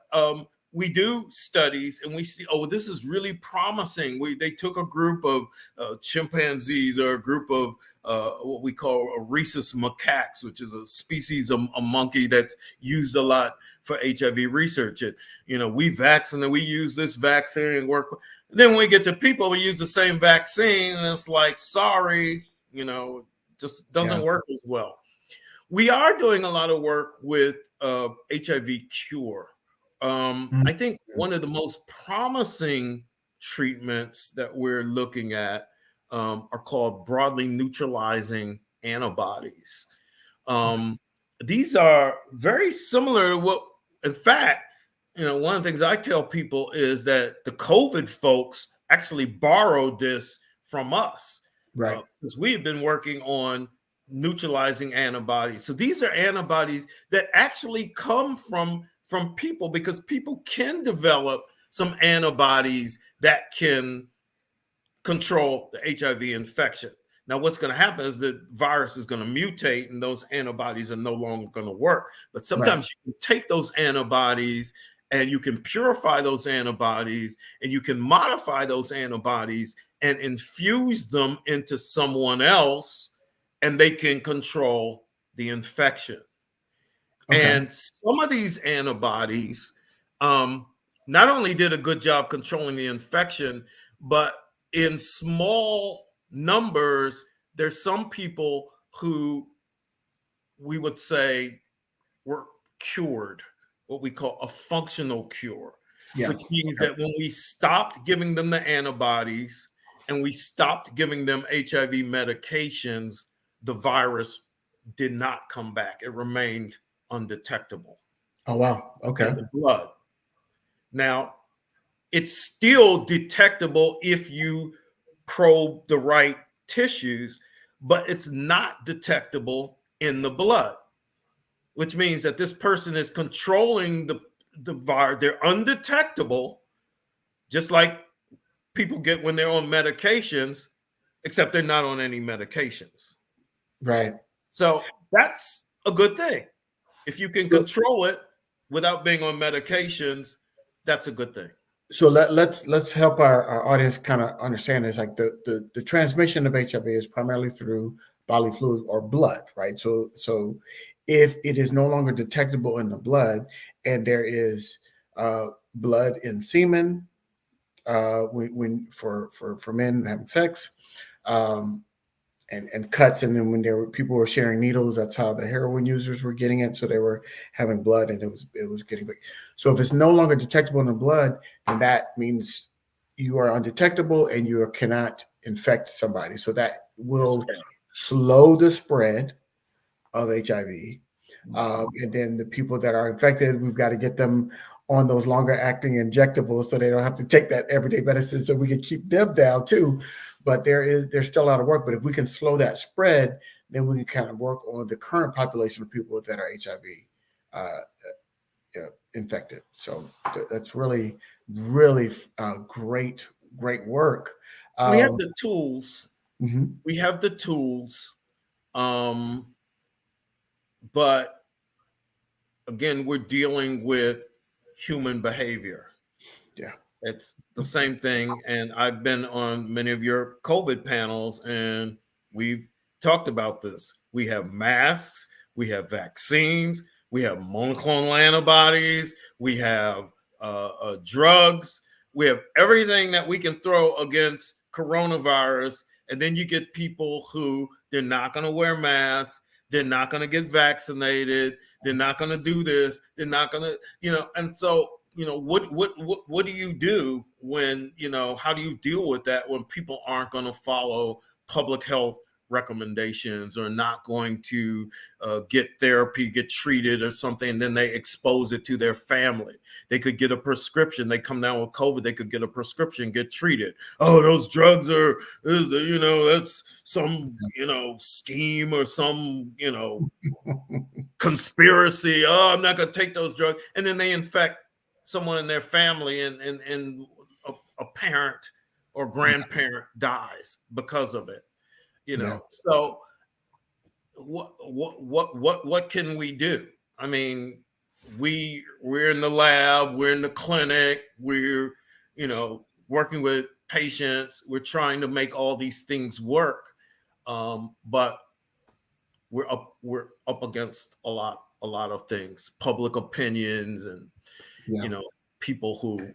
we do studies, and we see, oh, this is really promising. They took a group of chimpanzees or a group of what we call a rhesus macaques, which is a species of a monkey that's used a lot for HIV research. We vaccinate, we use this vaccine and work. Then when we get to people, we use the same vaccine, and it's like, sorry, just Yeah. doesn't work as well. We are doing a lot of work with HIV cure. I think one of the most promising treatments that we're looking at are called broadly neutralizing antibodies. Um, these are very similar to what, in fact, one of the things I tell people is that the COVID folks actually borrowed this from us Right. because we have been working on neutralizing antibodies. So these are antibodies that actually come from people because people can develop some antibodies that can control the HIV infection. Now, what's going to happen is the virus is going to mutate and those antibodies are no longer going to work. But Right. sometimes you can take those antibodies and you can purify those antibodies and you can modify those antibodies and infuse them into someone else and they can control the infection. Okay. And some of these antibodies um, not only did a good job controlling the infection, but in small numbers, there's some people who we would say were cured, what we call a functional cure, Yeah. which means Okay. that when we stopped giving them the antibodies and we stopped giving them HIV medications, the virus did not come back. It remained undetectable Oh, wow. Okay. in the blood. Now, it's still detectable if you probe the right tissues, but it's not detectable in the blood, which means that this person is controlling the virus. They're undetectable, just like people get when they're on medications, except they're not on any medications. Right. So that's a good thing. If you can So, control it without being on medications, that's a good thing. so let's help our audience kind of understand this. Like the transmission of HIV is primarily through bodily fluids or blood, right? So if it is no longer detectable in the blood, and there is blood in semen, when for men having sex, um, and cuts, and then when there were people were sharing needles, that's how the heroin users were getting it. So they were having blood, and it was getting big. So if it's no longer detectable in the blood, then that means you are undetectable and you cannot infect somebody. So that That's will right. slow the spread of HIV. And then the people that are infected, we've got to get them on those longer acting injectables so they don't have to take that everyday medicine, so we can keep them down too. But there's still a lot of work. But if we can slow that spread, then we can kind of work on the current population of people that are HIV infected. So that's really, really great work. We have Um, the tools. mhm. We have the tools. Um, but again, we're dealing with human behavior. Yeah. It's the same thing. And I've been on many of your COVID panels, and we've talked about this. We have masks, we have vaccines, we have monoclonal antibodies, we have drugs, we have everything that we can throw against coronavirus. And then you get people who they're not going to wear masks, they're not going to get vaccinated, they're not going to do this, they're not going to, and so what do you do when how do you deal with that when people aren't going to follow public health recommendations, or not going to get therapy, get treated or something, and then they expose it to their family? They could get a prescription, they come down with COVID, they could get a prescription, get treated. Oh, those drugs are that's some scheme or some conspiracy. Oh, I'm not going to take those drugs. And then they infect someone in their family, and a parent or grandparent dies because of it. Yeah. So what can we do? I mean, we're in the lab, we're in the clinic, we're working with patients, we're trying to make all these things work, but we're up against a lot of things, public opinions, and Yeah. people who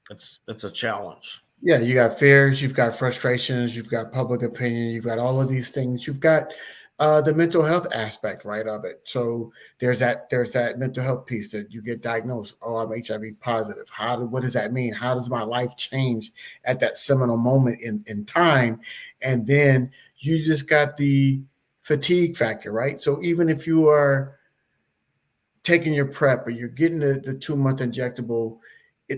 it's a challenge. Yeah, you got fears, you've got frustrations, you've got public opinion, you've got all of these things. You've got the mental health aspect, right, of it. So there's that mental health piece that you get diagnosed. Oh, I'm HIV positive. What does that mean? How does my life change at that seminal moment in time? And then you just got the fatigue factor, right? So even if you are taking your prep or you're getting the 2 month injectable,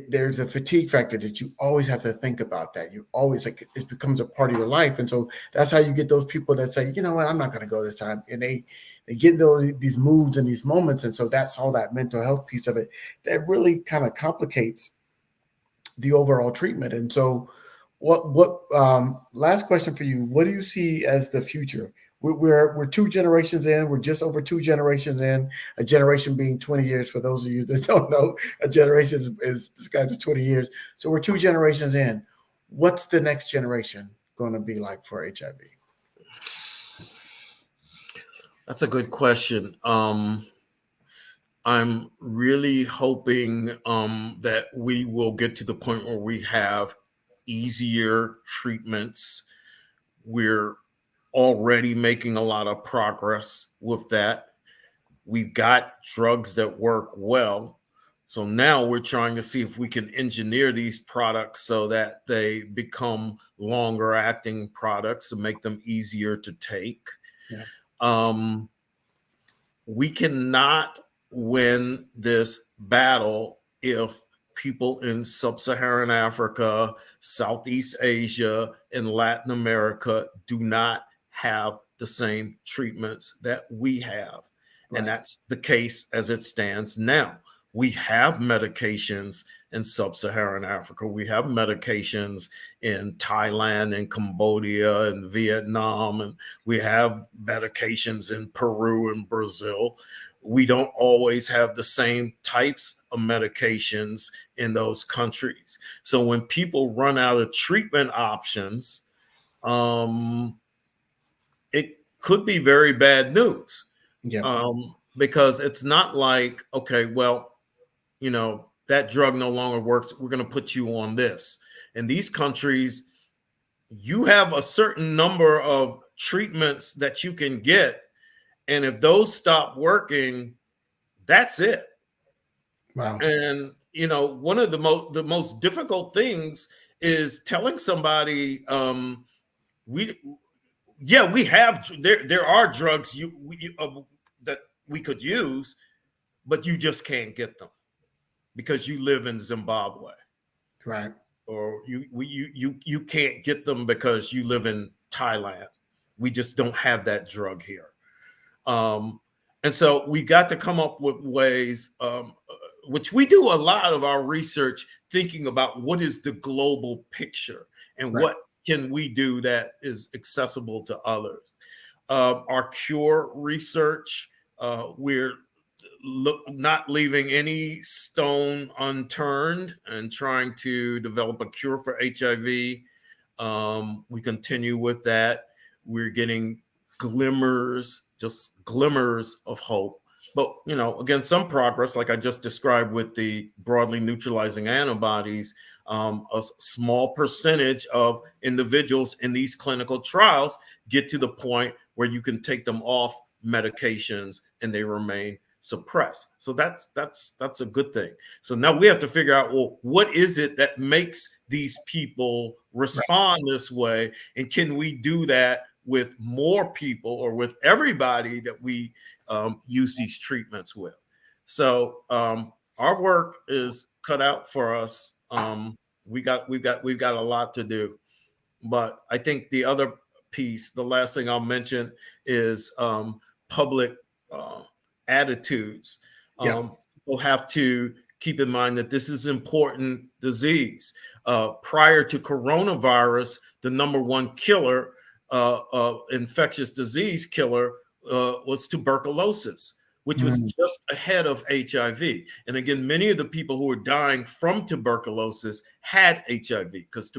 there's a fatigue factor that you always have to think about. That you always, like, it becomes a part of your life. And so that's how you get those people that say, you know what, I'm not going to go this time, and they get these moods and these moments. And so that's all that mental health piece of it that really kind of complicates the overall treatment. And so what last question for you, what do you see as the future? We're 2 generations in. We're just over 2 generations in. A generation being 20 years. For those of you that don't know, a generation is described as 20 years. So we're 2 generations in. What's the next generation going to be like for HIV? That's a good question. I'm really hoping that we will get to the point where we have easier treatments. We're already making a lot of progress with that. We've got drugs that work well. So now we're trying to see if we can engineer these products so that they become longer acting products to make them easier to take. Yeah. Um, we cannot win this battle if people in sub-Saharan Africa, Southeast Asia, and Latin America do not have the same treatments that we have. And Right. that's the case as it stands now. We have medications in sub-Saharan Africa. We have medications in Thailand and Cambodia and Vietnam, and we have medications in Peru and Brazil. We don't always have the same types of medications in those countries. So when people run out of treatment options, um, it could be very bad news, Yeah. because it's not like, okay, well, that drug no longer works. We're going to put you on this. In these countries, you have a certain number of treatments that you can get. And if those stop working, that's it. Wow. And, one of the most difficult things is telling somebody, we, yeah, we have, there are drugs that we could use, but you just can't get them because you live in Zimbabwe, Right. or you can't get them because you live in Thailand. We just don't have that drug here. Um, and so we got to come up with ways, which we do a lot of our research, thinking about what is the global picture and Right. what can we do that is accessible to others. Our cure research, we're not leaving any stone unturned and trying to develop a cure for HIV. We continue with that. We're getting just glimmers of hope. But, again, some progress, like I just described with the broadly neutralizing antibodies. A small percentage of individuals in these clinical trials get to the point where you can take them off medications and they remain suppressed. So that's a good thing. So now we have to figure out, well, what is it that makes these people Right. respond this way, and can we do that with more people or with everybody that we use these treatments with? So our work is cut out for us. We've got a lot to do. But I think the other piece, the last thing I'll mention, is public uh, attitudes. Yeah. People have to keep in mind that this is important disease. Prior to coronavirus, the number one killer, infectious disease killer, was tuberculosis, which was Mm. just ahead of HIV. And again, many of the people who were dying from tuberculosis had HIV, because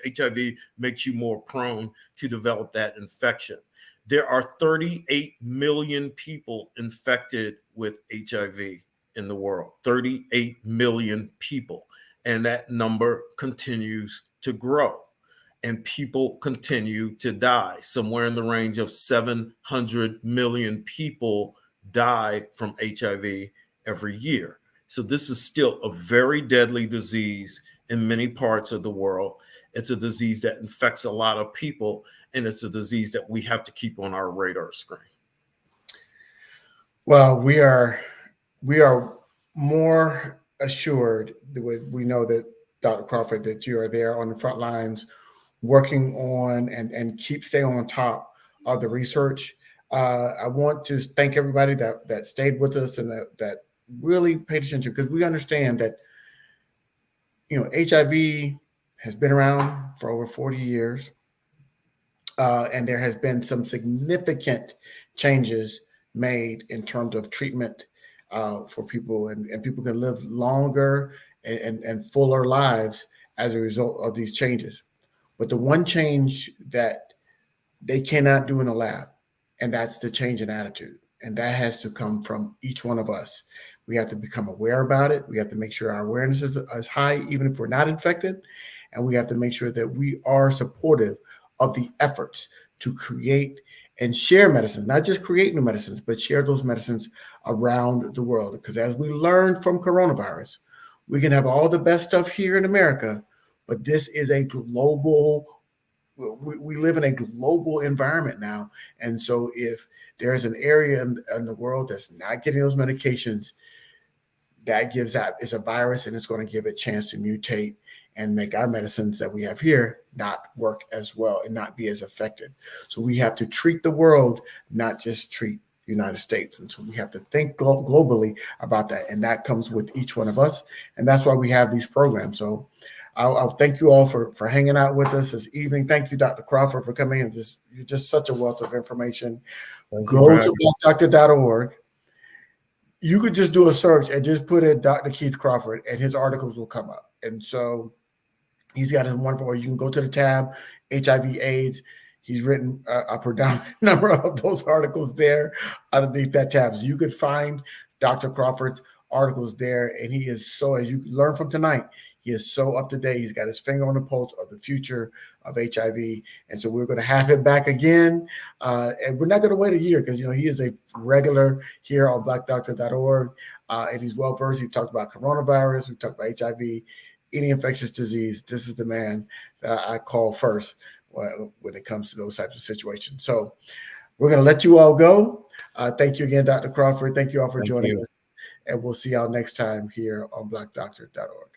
HIV makes you more prone to develop that infection. There are 38 million people infected with HIV in the world, 38 million people. And that number continues to grow. And people continue to die. Somewhere in the range of 700 million people die from HIV every year. So this is still a very deadly disease in many parts of the world. It's a disease that infects a lot of people, and it's a disease that we have to keep on our radar screen. Well, we are more assured that we know that, Dr. Crawford, that you are there on the front lines working on and keep staying on top of the research. I want to thank everybody that stayed with us and that really paid attention, because we understand that HIV has been around for over 40 years, and there has been some significant changes made in terms of treatment for people, and people can live longer and fuller lives as a result of these changes. But the one change that they cannot do in a lab, and that's the change in attitude. And that has to come from each one of us. We have to become aware about it. We have to make sure our awareness is high, even if we're not infected. And we have to make sure that we are supportive of the efforts to create and share medicines, not just create new medicines, but share those medicines around the world. Because as we learned from coronavirus, we can have all the best stuff here in America, but this is a global, we live in a global environment now. And so if there's an area in the world that's not getting those medications, that gives out, it's a virus, and it's going to give it a chance to mutate and make our medicines that we have here not work as well and not be as effective. So we have to treat the world, not just treat the United States. And so we have to think globally about that. And that comes with each one of us. And that's why we have these programs. So I'll thank you all for hanging out with us this evening. Thank you, Dr. Crawford, for coming in. You're just such a wealth of information. Go to blackdoctor.org. You could just do a search and just put in Dr. Keith Crawford, and his articles will come up. And so he's got his wonderful, or you can go to the tab, HIV/AIDS. He's written a predominant number of those articles there underneath that tab. So you could find Dr. Crawford's articles there. And he is so, as you learn from tonight, he is so up to date. He's got his finger on the pulse of the future of HIV. And so we're going to have him back again. And we're not going to wait a year because, he is a regular here on blackdoctor.org. And he's well-versed. He talked about coronavirus. We talked about HIV, any infectious disease. This is the man that I call first when it comes to those types of situations. So we're going to let you all go. Thank you again, Dr. Crawford. Thank you all for joining us. And we'll see y'all next time here on blackdoctor.org.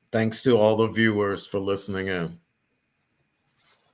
Thanks to all the viewers for listening in.